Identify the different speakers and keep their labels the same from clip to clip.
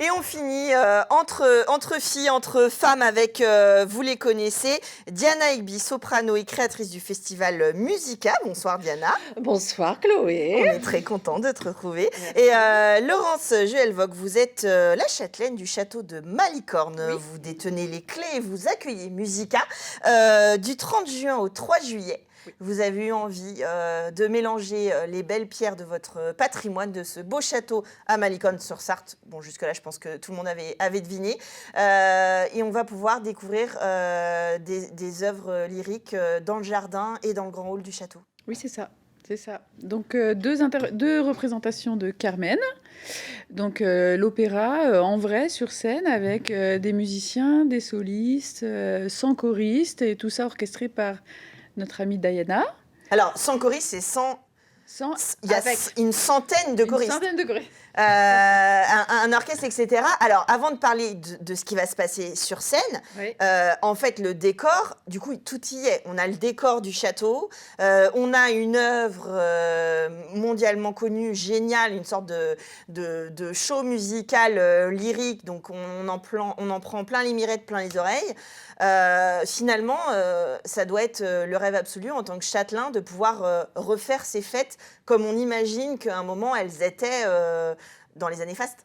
Speaker 1: Et on finit entre filles, entre femmes avec, vous les connaissez, Diana Egby, soprano et créatrice du festival Musica. Bonsoir Diana.
Speaker 2: Bonsoir Chloé.
Speaker 1: On est très content de te retrouver.
Speaker 2: Merci.
Speaker 1: Et Laurence Juelvock, vous êtes la châtelaine du château de Malicorne.
Speaker 2: Oui.
Speaker 1: Vous détenez les clés et vous accueillez Musica du 30 juin au 3 juillet.
Speaker 2: Oui.
Speaker 1: Vous avez eu envie de mélanger les belles pierres de votre patrimoine, de ce beau château à Malicorne-sur-Sarthe. Bon, jusque-là, je pense que tout le monde avait deviné. Et on va pouvoir découvrir des œuvres lyriques dans le jardin et dans le grand hall du château.
Speaker 2: Oui, c'est ça. C'est ça. Donc, deux représentations de Carmen. Donc, l'opéra en vrai sur scène avec des musiciens, des solistes, 100 choristes et tout ça orchestré par notre amie Diana.
Speaker 1: Alors, 100 choristes, c'est 100... Il y a une centaine de choristes.
Speaker 2: Une centaine de choristes.
Speaker 1: Un orchestre, etc. Alors, avant de parler de ce qui va se passer sur scène,
Speaker 2: Oui.
Speaker 1: en fait, le décor, du coup, tout y est. On a le décor du château, on a une œuvre mondialement connue, géniale, une sorte de show musical lyrique, donc on en prend plein les mirettes, plein les oreilles. Finalement, ça doit être le rêve absolu en tant que châtelain de pouvoir refaire ces fêtes comme on imagine qu'à un moment elles étaient dans les années fastes.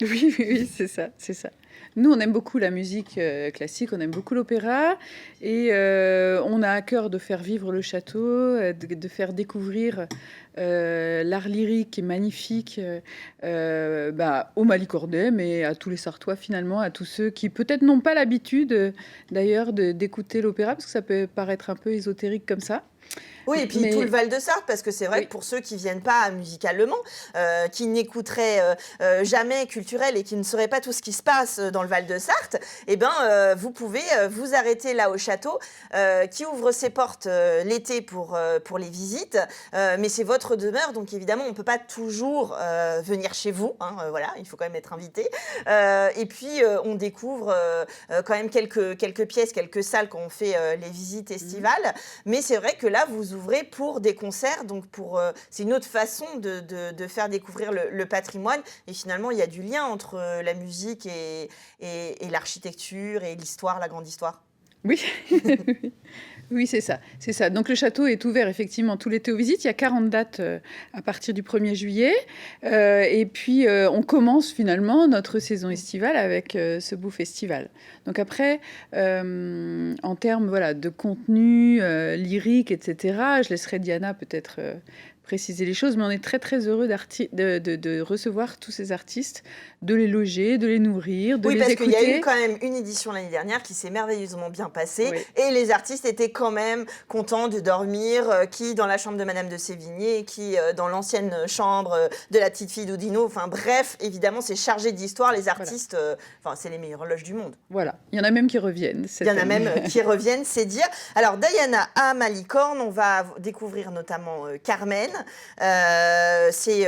Speaker 2: Oui, c'est ça, c'est ça. Nous, on aime beaucoup la musique classique, on aime beaucoup l'opéra, et on a à cœur de faire vivre le château, de faire découvrir l'art lyrique qui est magnifique aux Malicornais, mais à tous les Sartois finalement, à tous ceux qui peut-être n'ont pas l'habitude d'ailleurs d'écouter l'opéra, parce que ça peut paraître un peu ésotérique comme ça.
Speaker 1: Oui, et puis tout le Val de Sarthe, parce que c'est vrai que pour ceux qui ne viennent pas musicalement, qui n'écouteraient jamais culturel et qui ne sauraient pas tout ce qui se passe dans le Val de Sarthe, eh ben, vous pouvez vous arrêter là au château, qui ouvre ses portes l'été pour les visites, mais c'est votre demeure, donc évidemment, on ne peut pas toujours venir chez vous, hein, voilà, il faut quand même être invité. Et puis, on découvre quand même quelques pièces, quelques salles quand on fait les visites estivales, mais c'est vrai que là, vous ouvrez pour des concerts, donc c'est une autre façon de faire découvrir le patrimoine. Et finalement, il y a du lien entre la musique et l'architecture et l'histoire, la grande histoire.
Speaker 2: Oui, oui, c'est ça, c'est ça. Donc le château est ouvert effectivement tout l'été aux visites. Il y a 40 dates à partir du 1er juillet. Et puis on commence finalement notre saison estivale avec ce beau festival. Donc après, en termes de contenu lyrique, etc., je laisserai Diana peut-être préciser les choses, mais on est très très heureux de recevoir tous ces artistes, de les loger, de les nourrir, de les écouter.
Speaker 1: Oui, parce qu'il y a eu quand même une édition l'année dernière qui s'est merveilleusement bien passée, et les artistes étaient quand même contents de dormir, qui dans la chambre de Madame de Sévigné, qui dans l'ancienne chambre de la petite fille d'Oudinot, enfin bref, évidemment c'est chargé d'histoire, les artistes, c'est les meilleures loges du monde.
Speaker 2: Voilà, il y en a même qui reviennent.
Speaker 1: Il y en a même qui reviennent, c'est dire. Alors Diana à Malicorne, on va découvrir notamment Carmen. C'est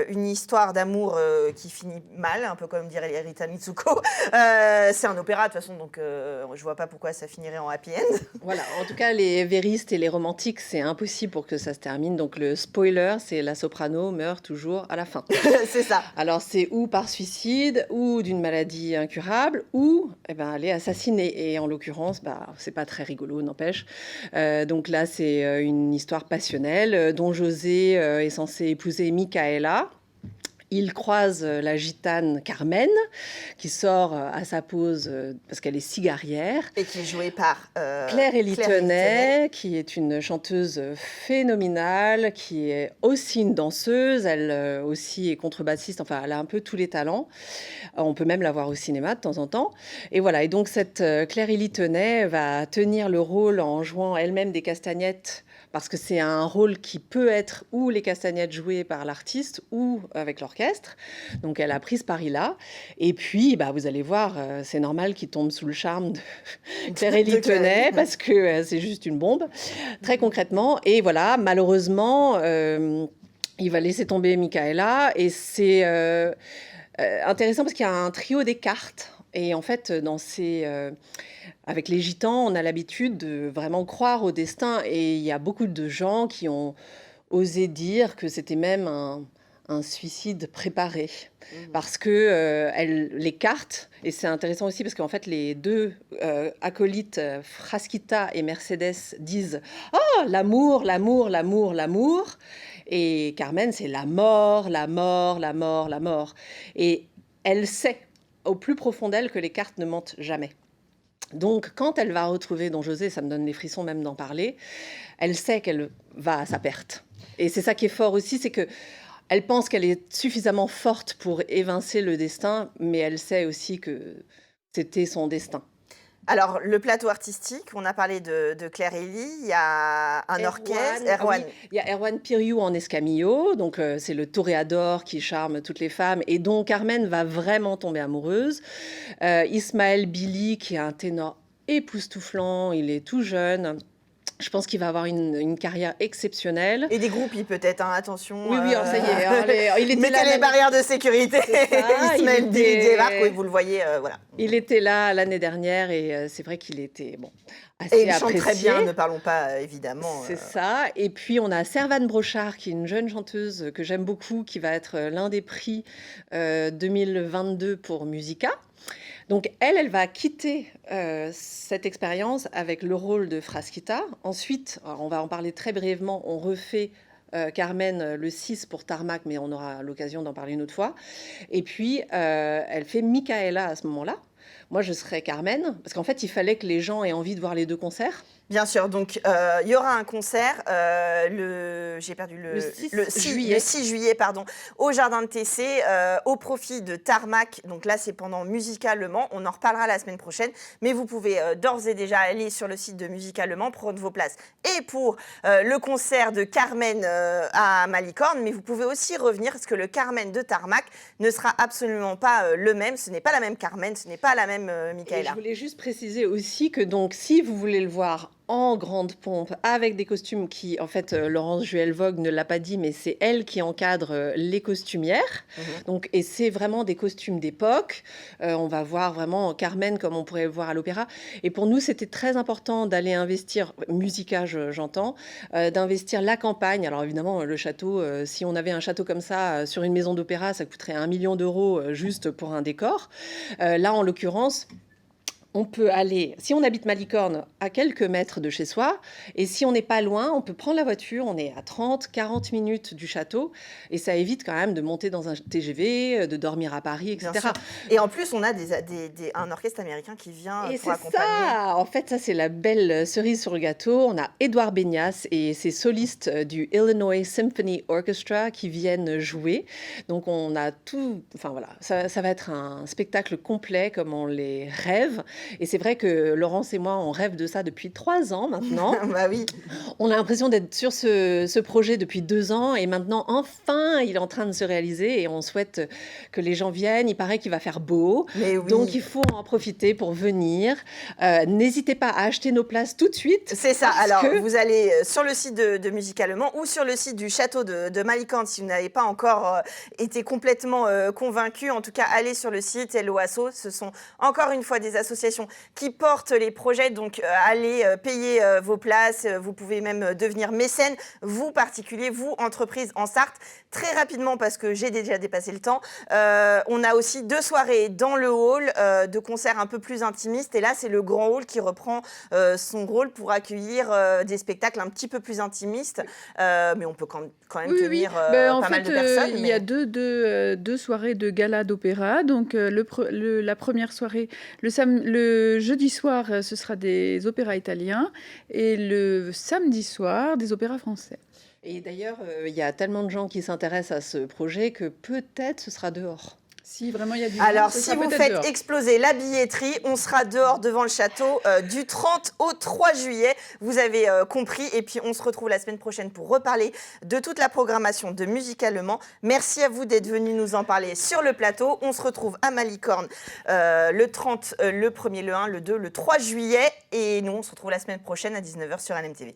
Speaker 1: une histoire d'amour qui finit mal, un peu comme dirait Rita Mitsuko. C'est un opéra de toute façon, donc je vois pas pourquoi ça finirait en happy end.
Speaker 3: Voilà, en tout cas les véristes et les romantiques, c'est impossible pour que ça se termine. Donc le spoiler, c'est la soprano meurt toujours à la fin.
Speaker 1: C'est ça.
Speaker 3: Alors c'est ou par suicide, ou d'une maladie incurable, ou elle est assassinée. Et en l'occurrence, c'est pas très rigolo, n'empêche. Donc là, c'est une histoire passionnelle dont José est censé épouser Micaela. Il croise la gitane Carmen, qui sort à sa pause parce qu'elle est cigarière.
Speaker 1: Et qui est jouée par
Speaker 3: Claire Elittenet, qui est une chanteuse phénoménale, qui est aussi une danseuse, elle aussi est contrebassiste, enfin elle a un peu tous les talents. On peut même la voir au cinéma de temps en temps. Et voilà, et donc cette Claire Elittenet va tenir le rôle en jouant elle-même des castagnettes, parce que c'est un rôle qui peut être ou les castagnettes jouées par l'artiste ou avec l'orchestre. Donc elle a pris ce pari-là. Et puis, vous allez voir, c'est normal qu'il tombe sous le charme de Claire Elittenet, parce que c'est juste une bombe, très concrètement. Et voilà, malheureusement, il va laisser tomber Micaela. Et c'est intéressant parce qu'il y a un trio des cartes. Et en fait, avec les gitans, on a l'habitude de vraiment croire au destin. Et il y a beaucoup de gens qui ont osé dire que c'était même un un suicide préparé. Parce que les cartes, et c'est intéressant aussi parce qu'en fait les deux acolytes, Frasquita et Mercedes, disent « Oh, l'amour, l'amour, l'amour, l'amour !» Et Carmen, c'est la mort, la mort, la mort, la mort. Et elle sait au plus profond d'elle que les cartes ne mentent jamais. Donc, quand elle va retrouver Don José, ça me donne des frissons même d'en parler, elle sait qu'elle va à sa perte. Et c'est ça qui est fort aussi, c'est que elle pense qu'elle est suffisamment forte pour évincer le destin, mais elle sait aussi que c'était son destin.
Speaker 1: Alors, le plateau artistique, on a parlé de Claire Elie, il y a un orchestre, Erwan.
Speaker 3: Oui, il y a Erwan Piriou en escamillo, donc c'est le toréador qui charme toutes les femmes et dont Carmen va vraiment tomber amoureuse. Ismaël Billy, qui est un ténor époustouflant, il est tout jeune. Je pense qu'il va avoir une carrière exceptionnelle.
Speaker 1: Et des groupies peut-être, hein, attention.
Speaker 3: Oui, oui, ça y est. Il était
Speaker 1: mettez les barrières de sécurité. Ismaël Billy débarque, oui, vous le voyez, voilà.
Speaker 3: Il était là l'année dernière et c'est vrai qu'il était assez
Speaker 1: et il
Speaker 3: apprécié.
Speaker 1: chante très bien, ne parlons pas évidemment.
Speaker 3: C'est ça. Et puis on a Servane Brochard, qui est une jeune chanteuse que j'aime beaucoup, qui va être l'un des prix 2022 pour Musica. Donc elle va quitter cette expérience avec le rôle de Frasquita. Ensuite, on va en parler très brièvement, on refait Carmen le 6 pour Tarmac, mais on aura l'occasion d'en parler une autre fois. Et puis, elle fait Micaela à ce moment-là. Moi, je serais Carmen, parce qu'en fait, il fallait que les gens aient envie de voir les deux concerts.
Speaker 1: Bien sûr, donc il y aura un concert le 6 juillet pardon, au Jardin de Tessé au profit de Tarmac. Donc là, c'est pendant Musica Le Mans. On en reparlera la semaine prochaine, mais vous pouvez d'ores et déjà aller sur le site de Musica Le Mans, prendre vos places. Et pour le concert de Carmen à Malicorne, mais vous pouvez aussi revenir parce que le Carmen de Tarmac ne sera absolument pas le même. Ce n'est pas la même Carmen, ce n'est pas la même Micaela.
Speaker 3: Et je voulais juste préciser aussi que donc, si vous voulez le voir en grande pompe, avec des costumes qui, en fait, Laurence Juel-Vogue ne l'a pas dit, mais c'est elle qui encadre les costumières. Donc, et c'est vraiment des costumes d'époque. On va voir vraiment Carmen comme on pourrait le voir à l'opéra. Et pour nous, c'était très important d'aller investir, Musica, j'entends, d'investir la campagne. Alors évidemment, le château, si on avait un château comme ça sur une maison d'opéra, ça coûterait 1 million d'euros juste pour un décor. Là, en l'occurrence, on peut aller, si on habite Malicorne, à quelques mètres de chez soi, et si on n'est pas loin, on peut prendre la voiture, on est à 30-40 minutes du château, et ça évite quand même de monter dans un TGV, de dormir à Paris, etc.
Speaker 1: Et en plus, on a un orchestre américain qui vient pour accompagner.
Speaker 3: Ça, en fait, ça c'est la belle cerise sur le gâteau. On a Édouard Beignas et ses solistes du Illinois Symphony Orchestra qui viennent jouer. Donc on a tout, enfin voilà, ça va être un spectacle complet comme on les rêve. Et c'est vrai que Laurence et moi, on rêve de ça depuis 3 ans maintenant.
Speaker 1: Bah oui.
Speaker 3: On a l'impression d'être sur ce projet depuis 2 ans et maintenant, enfin, il est en train de se réaliser et on souhaite que les gens viennent. Il paraît qu'il va faire beau.
Speaker 1: Mais oui.
Speaker 3: Donc, il faut en profiter pour venir. N'hésitez pas à acheter nos places tout de suite.
Speaker 1: C'est ça. Alors, vous allez sur le site de Musica Le Mans ou sur le site du château de Malicorne si vous n'avez pas encore été complètement convaincu. En tout cas, allez sur le site LOASO. Ce sont encore une fois des associations qui portent les projets, donc allez payer vos places, vous pouvez même devenir mécène, vous particuliers, vous entreprises en Sarthe, très rapidement parce que j'ai déjà dépassé le temps. On a aussi 2 soirées dans le hall de concerts un peu plus intimistes et là c'est le grand hall qui reprend son rôle pour accueillir des spectacles un petit peu plus intimistes, mais on peut quand même tenir pas mal de personnes.
Speaker 2: Il y a deux soirées de gala d'opéra, donc la première soirée, le jeudi soir, ce sera des opéras italiens et le samedi soir, des opéras français.
Speaker 3: Et d'ailleurs, il y a tellement de gens qui s'intéressent à ce projet que peut-être ce sera dehors.
Speaker 2: Si vraiment il y a du
Speaker 1: Alors,
Speaker 2: monde,
Speaker 1: si vous faites dehors. Exploser la billetterie, on sera dehors devant le château du 30 au 3 juillet. Vous avez compris. Et puis, on se retrouve la semaine prochaine pour reparler de toute la programmation de Musica Le Mans. Merci à vous d'être venus nous en parler sur le plateau. On se retrouve à Malicorne le 30, le 1er, le 1, le 2, le 3 juillet. Et nous, on se retrouve la semaine prochaine à 19h sur LMTV.